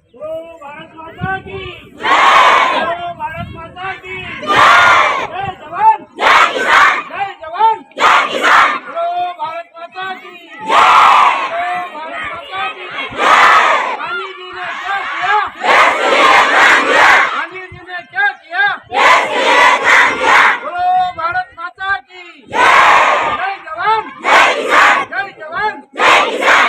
भारत माता की जय। भारत माता की जय। जवान जय किसान। जय जवान जय किसान। भारत माता की जय। भारत माता की जय। गांधी जी ने क्या किया? देश के लिए काम किया। गांधी जी ने क्या किया? देश के लिए काम किया। भारत माता की जय। जय जवान जय किसान। जय जवान जय किसान।